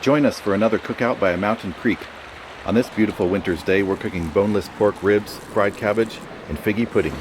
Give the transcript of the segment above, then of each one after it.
Join us for another cookout by a mountain creek. On this beautiful winter's day, we're cooking boneless pork ribs, fried cabbage, and figgy pudding.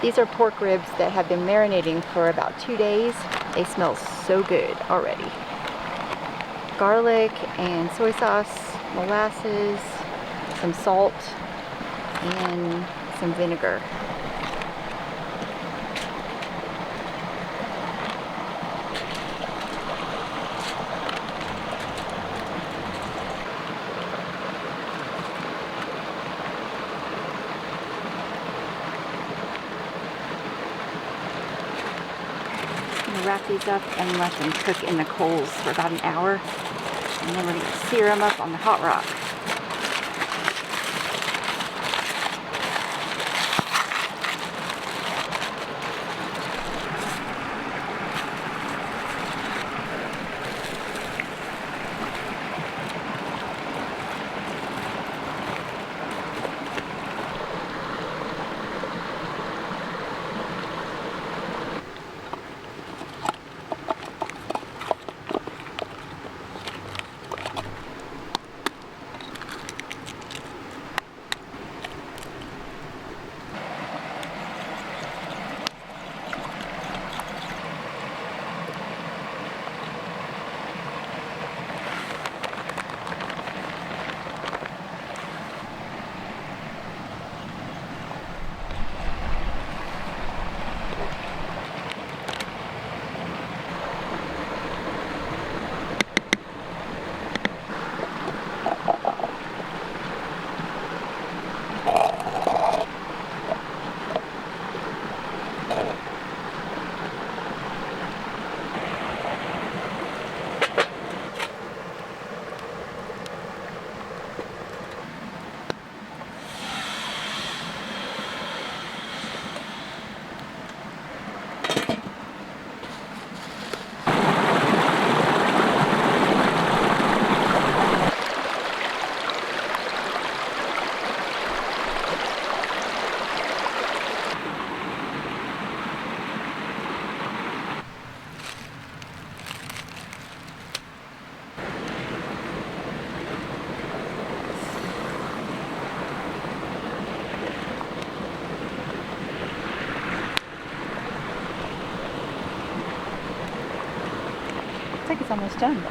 These are pork ribs that have been marinating for about 2 days. They smell so good already. Garlic and soy sauce, molasses, some salt, and some vinegar. Wrap these up and let them cook in the coals for about an hour, and then we're going to sear them up on the hot rock. Looks like it's almost done.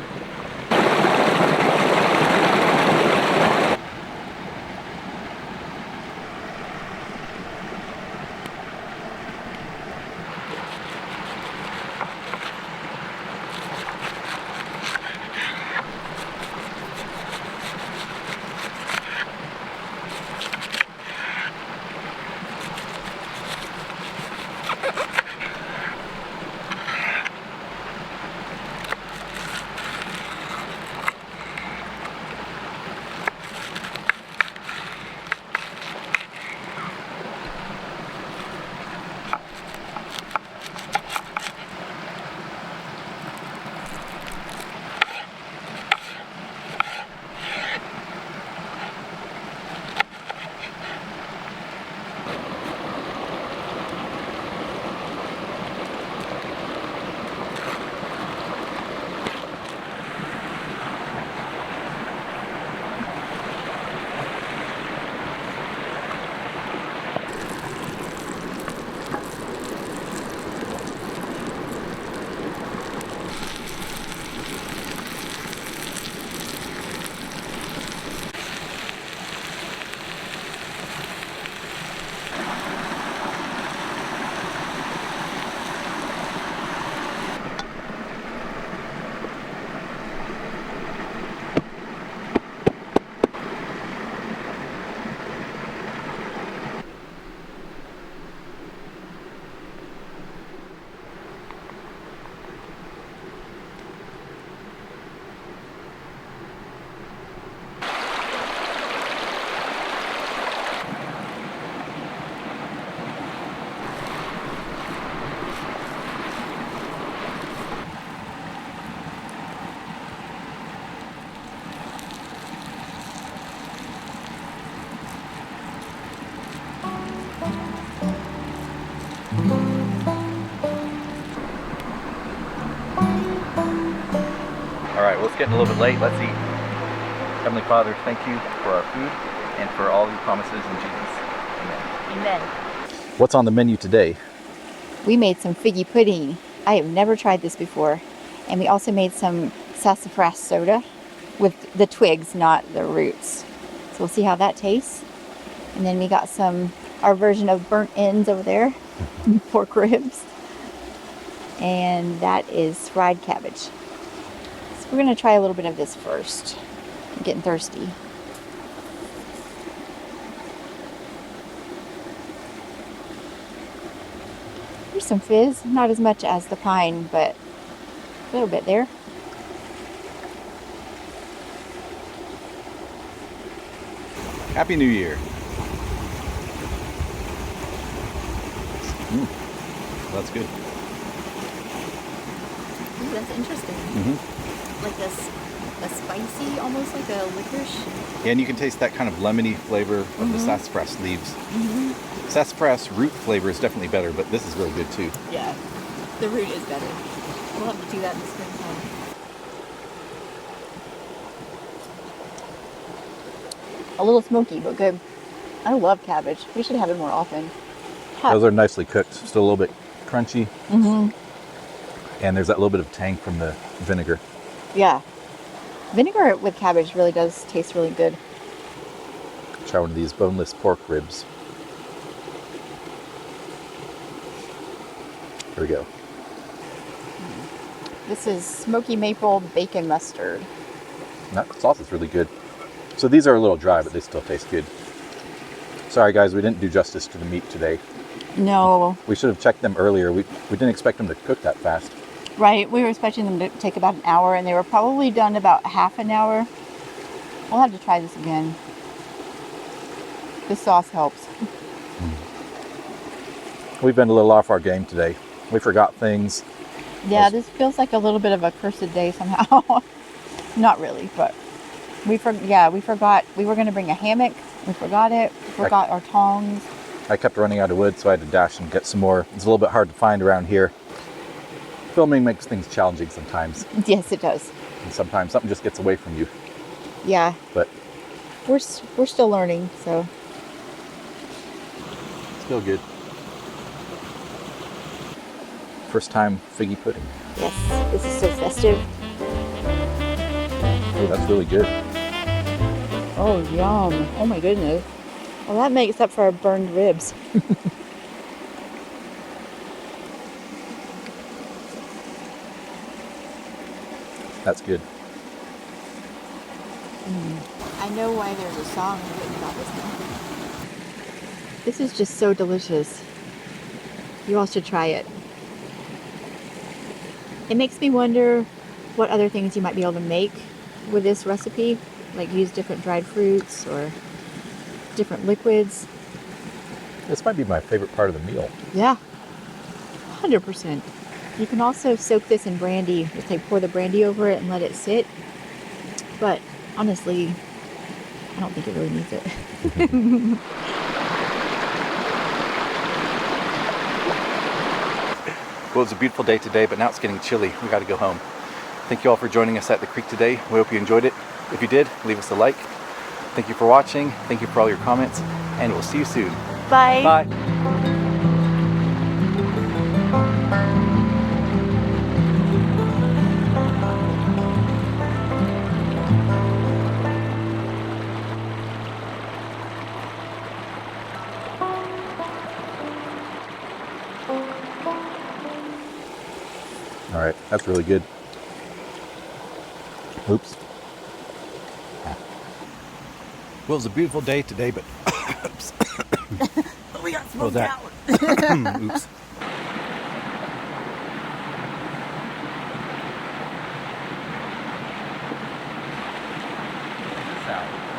Alright, well, it's getting a little bit late. Let's eat. Heavenly Father, thank you for our food and for all your promises in Jesus. Amen. Amen. What's on the menu today? We made some figgy pudding. I have never tried this before. And we also made some sassafras soda with the twigs, not the roots. So we'll see how that tastes. And then we got our version of burnt ends over there, pork ribs. And that is fried cabbage. So we're gonna try a little bit of this first. I'm getting thirsty. There's some fizz, not as much as the pine, but a little bit there. Happy New Year. That's good. Ooh, that's interesting. Like a spicy, almost like a licorice. Yeah, and you can taste that kind of lemony flavor of the sassafras leaves. Sassafras root flavor is definitely better, but this is really good too. Yeah, the root is better. We'll have to do that in the springtime. A little smoky, but good. I love cabbage. We should have it more often. Those are nicely cooked. Still a little bit crunchy. And there's that little bit of tang from the vinegar. Yeah. Vinegar with cabbage really does taste really good. Try one of these boneless pork ribs. Here we go. This is smoky maple bacon mustard. That sauce is really good. So these are a little dry, but they still taste good. Sorry guys, we didn't do justice to the meat today. No. We should have checked them earlier. We didn't expect them to cook that fast. Right, we were expecting them to take about an hour, and they were probably done about half an hour. We'll have to try this again. This sauce helps. We've been a little off our game today. We forgot things. Yeah, this feels like a little bit of a cursed day somehow. Not really, but we forgot. We were going to bring a hammock. We forgot it. We forgot our tongs. I kept running out of wood, so I had to dash and get some more. It's a little bit hard to find around here. Filming makes things challenging sometimes. Yes, it does. And sometimes something just gets away from you. Yeah. But we're still learning, so. Still good. First time figgy pudding. Yes, this is so festive. Oh, that's really good. Oh, yum. Oh my goodness. Well, that makes up for our burned ribs. That's good. I know why there's a song written about this now. This is just so delicious. You all should try it. It makes me wonder what other things you might be able to make with this recipe, like use different dried fruits or different liquids. This might be my favorite part of the meal. Yeah, 100%. You can also soak this in brandy. Just like pour the brandy over it and let it sit. But honestly, I don't think it really needs it. Well, it's a beautiful day today, but now it's getting chilly. We got to go home. Thank you all for joining us at the creek today. We hope you enjoyed it. If you did, leave us a like. Thank you for watching. Thank you for all your comments, and we'll see you soon. Bye. Bye. All right, that's really good. Oops. Well, it's a beautiful day today, but oops. We got What was smoked that? out. Oops. Salad.